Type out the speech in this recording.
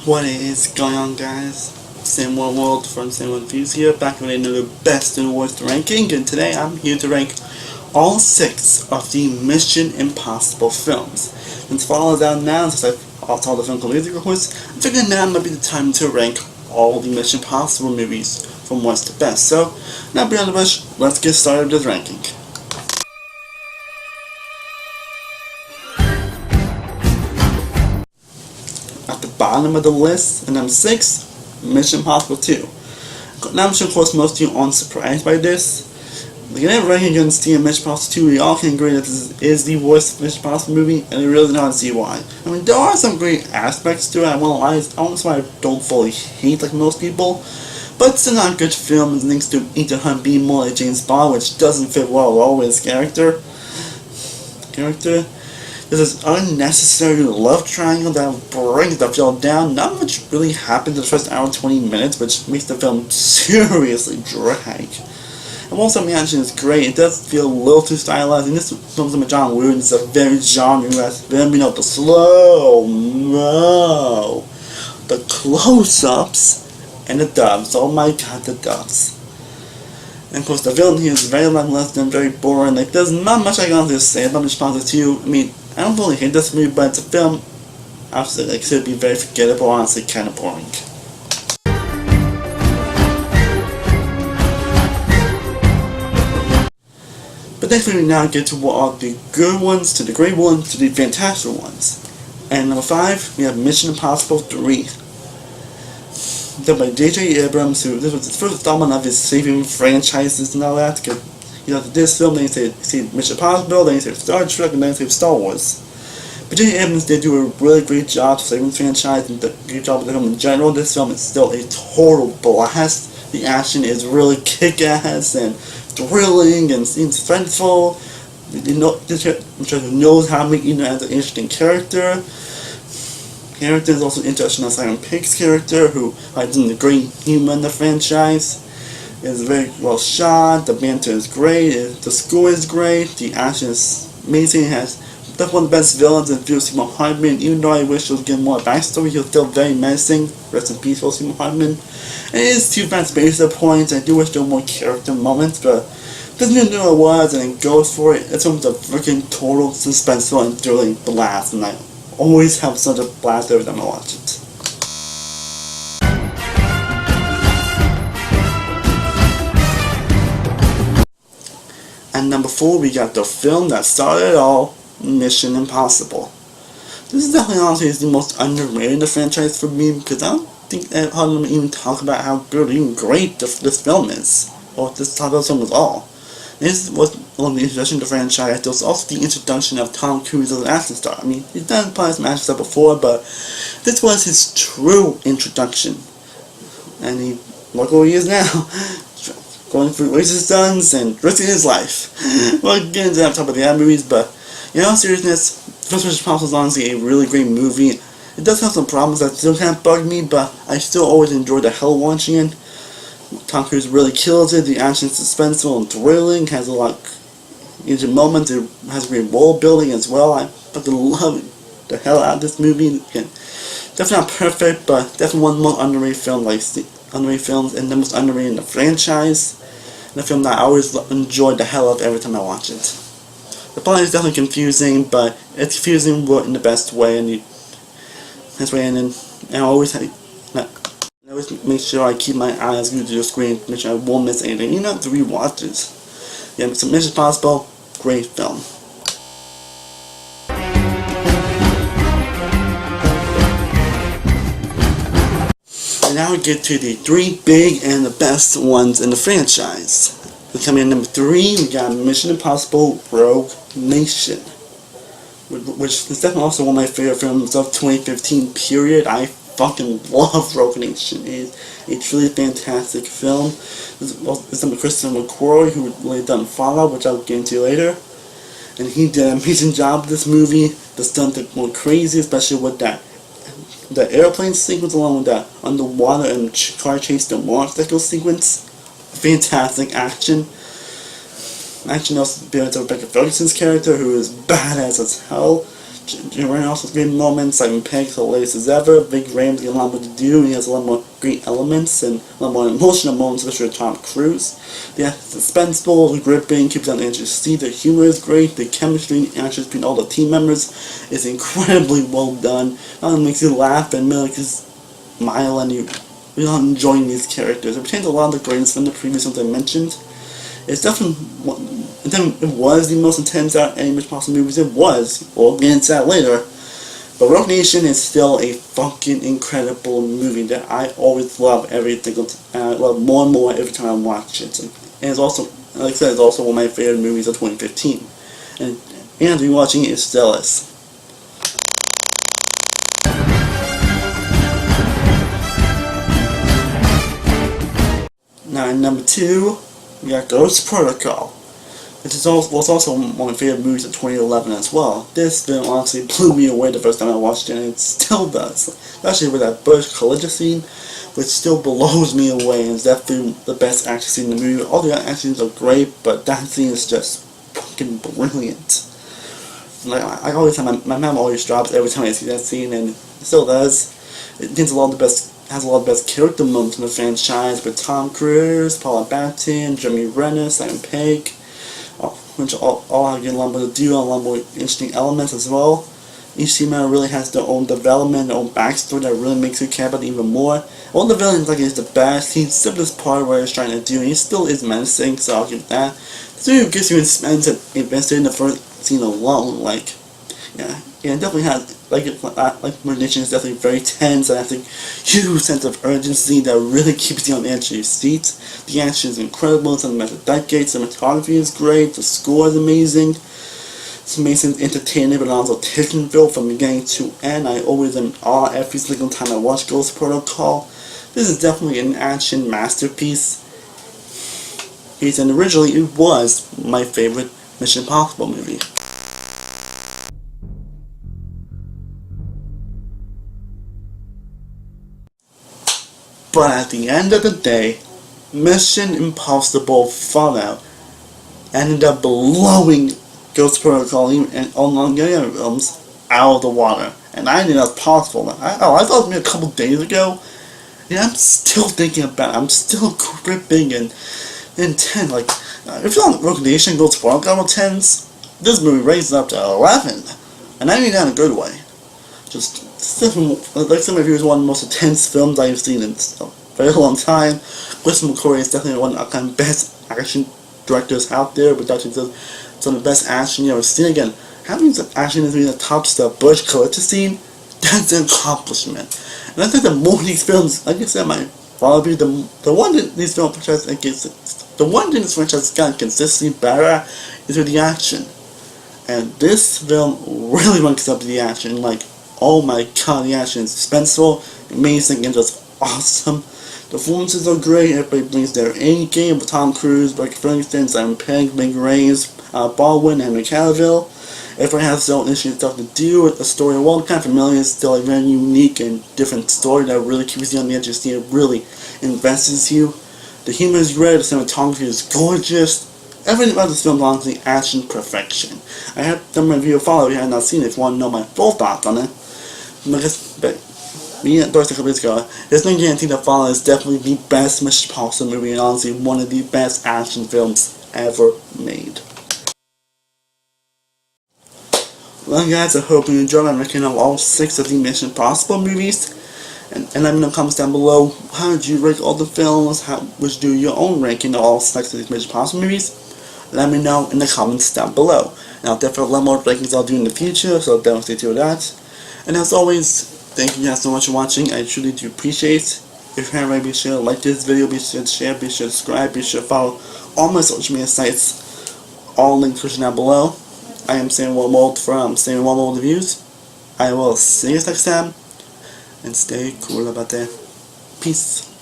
What is going on, guys? Same One World from Same One Views here, back with another best and worst ranking, and today I'm here to rank all 6 of the Mission Impossible films. Since fall is out now, since I've saw the film completely, of course, I figured now might be the time to rank all the Mission Impossible movies from worst to best. So, not beyond the rush, let's get started with this ranking. At the bottom of the list, at number 6, Mission Impossible 2. Now I'm sure of course most of you aren't surprised by this. Looking at ranking against the Mission Impossible 2, we all can agree that this is the worst Mission Impossible movie, and we really don't see why. I mean, there are some great aspects to it, I won't lie, I don't fully hate like most people, but it's still not a good film, and links to Ethan Hunt being more like James Bond, which doesn't fit well with his character. There's this unnecessary love triangle that brings the film down. Not much really happens in the first hour and 20 minutes, which makes the film seriously drag. And while some action is great, it does feel a little too stylized, and this film's a John Woo, and it's a very genre-esque film. You know, the slow-mo, the close-ups, and the dubs. Oh my god, the dubs. And of course, the villain here is very lackluster and very boring. Like, there's not much I can say about Mission Impossible 2. I mean, I don't really hate this movie, but it's a film, obviously, like, should be very forgettable, honestly, kind of boring. But thankfully, we now get to what are the good ones, to the great ones, to the fantastic ones. And number 5, we have Mission Impossible 3. Done by J.J. Abrams, who this was his first installment of his saving franchises and all that. Because, you know, this film, then you say Mission Impossible, then you say Star Trek, and then you say Star Wars. But J.J. Abrams did do a really great job saving the franchise and a great job with the film in general. This film is still a total blast. The action is really kick-ass and thrilling and suspenseful. This director knows how to make Ethan as an interesting character. Character is also interesting as Simon Pegg's character, who is the great humor in the franchise. It's very well shot, the banter is great, the score is great, the action is amazing, it has definitely one of the best villains in Seymour Hartman. Even though I wish he was getting more backstory, he was still very menacing. Rest in peace, Seymour Hartman. And it is too fast paced at points. I do wish there were more character moments, but doesn't even know what it was, and it goes for it. It's almost a freaking total suspenseful and thrilling blast, and I always have such a blast every time I watch it. And number 4, we got the film that started it all, Mission Impossible. This is definitely honestly the most underrated in the franchise for me, because I don't think that I don't even talk about how good or even great this film is, or this type of film at all. This was only the introduction to the franchise. There was also the introduction of Tom Cruise as an action star. I mean, he's done probably some action stuff before, but this was his true introduction. And look where he is now, going through racist stunts and risking his life. We'll get into that top of the other movies, but in all seriousness, First Mission Impossible is honestly a really great movie. It does have some problems that still kind of bug me, but I still always enjoy the hell watching it. Tom Cruise really kills it. The action is suspenseful and thrilling. Has a lot of interesting moments. It has great world building as well. I fucking love the hell out of this movie. Again, definitely not perfect, but definitely one of the most underrated films, and the most underrated in the franchise. And a film that I always enjoy the hell of every time I watch it. The plot is definitely confusing, but it's confusing in the best way, and I always make sure I keep my eyes glued to the screen, make sure I won't miss anything. You don't have to rewatch this. Yeah, so Mission Impossible, great film. And now we get to the 3 big and the best ones in the franchise. So coming in number 3, we got Mission Impossible Rogue Nation, which is definitely also one of my favorite films of 2015 period. I fucking love Rogue Nation. It is a truly fantastic film. It's done by Christopher McQuarrie, who really done Fallout, which I'll get into later. And he did an amazing job with this movie. The stunts are more crazy, especially with the airplane sequence along with that underwater and car chase the motorcycle sequence. Fantastic action. Action also appearance of Rebecca Ferguson's character, who is badass as hell. Ryan also great moments, Simon Pegg's hilarious as ever, Big Ramsey getting a lot more to do, he has a lot more great elements and a lot more emotional moments, especially with Tom Cruise. Yeah, suspenseful, gripping, keeps on the edge of your seat, the humor is great, the chemistry and actions between all the team members is incredibly well done. It makes you laugh and make you smile and you're enjoying these characters. It retains a lot of the greatness from the previous ones I mentioned. It's definitely, it was the most intense out of any Mission Impossible movies. It was. We'll get into that later. But Rogue Nation is still a fucking incredible movie that I always love every single time. I love more and more every time I watch it. And it's also, like I said, it's also one of my favorite movies of 2015. And rewatching it is stellar. Now, number 2, we got Ghost Protocol. Which was also one of my favorite movies of 2011 as well. This film honestly blew me away the first time I watched it, and it still does. Especially with that Burj Khalifa scene, which still blows me away, and it's definitely the best action scene in the movie. All the other action scenes are great, but that scene is just fucking brilliant. Like, I always have, my mom always drops every time I see that scene, and it still does. It has a lot of the best character moments in the franchise with Tom Cruise, Paula Abdul, Jeremy Renner, Simon Pegg, which all have a lot more to do, a lot more interesting elements as well. Each team member really has their own development, their own backstory that really makes you care about it even more. All the villains, like, is the best. He's simplest part of what he's trying to do, and he still is menacing, so I'll give that. So it gets you invested in the first scene alone, like, yeah, it definitely has, like Rogue Nation is definitely very tense, and has a huge sense of urgency that really keeps you on the edge of your seat. The action is incredible, it's on the decades, the cinematography is great, the score is amazing. It's amazing, entertaining, but also tension-filled from beginning to end. I always am in awe every single time I watch Ghost Protocol. This is definitely an action masterpiece. And originally it was my favorite Mission Impossible movie. But at the end of the day, Mission Impossible Fallout ended up blowing Ghost Protocol and all the other films out of the water. And I knew that was possible. I thought it was maybe a couple days ago. And I'm still thinking about it. I'm still gripping and intense. Like, if you're on Rogue Nation, Ghost Protocol 10s, this movie raises up to 11. And I mean that in a good way. Just, like some of you, is one of the most intense films I've seen in a very long time. Chris McCoy is definitely one of the best action directors out there, but actually does some of the best action you ever seen. Again, having some action in the top stuff, Burj Khalifa scene, that's an accomplishment. And I think the more these films, like I said, the one that these films franchise got consistently better is with the action. And this film really ranks up to the action. Like, oh my god, the action is suspenseful, amazing, and just awesome. The performances are great, everybody brings their A game with Tom Cruise, Blake Ferguson, Simon Pegg, Big Reyes, Baldwin, Henry Cavill. Everybody has their own interesting stuff to do. The story, while kind of familiar, is still a very unique and different story that really keeps you on the edge of your seat. It really invests you. The humor is great, the cinematography is gorgeous. Everything about this film is honestly action perfection. I have done my review follow if you have not seen it, if you want to know my full thoughts on it. But me and Doris a couple weeks ago, there's no guarantee that Fallout is definitely the best Mission Impossible movie, and honestly one of the best action films ever made. Well guys, I hope you enjoyed my ranking of all 6 of the Mission Impossible movies. And let me know in the comments down below, how did you rank all the films? How would you do your own ranking of all 6 of these Mission Impossible movies? Let me know in the comments down below. And I'll definitely have a lot more rankings I'll do in the future, so definitely stay tuned with that. And as always, thank you guys so much for watching. I truly do appreciate it. If you haven't already, be sure to like this video, be sure to share, be sure to subscribe, be sure to follow all my social media sites. All links are down below. I am Stardust-oneworldreviews from Stardust-oneworldreviews. I will see you next time, and stay cool about that. Peace.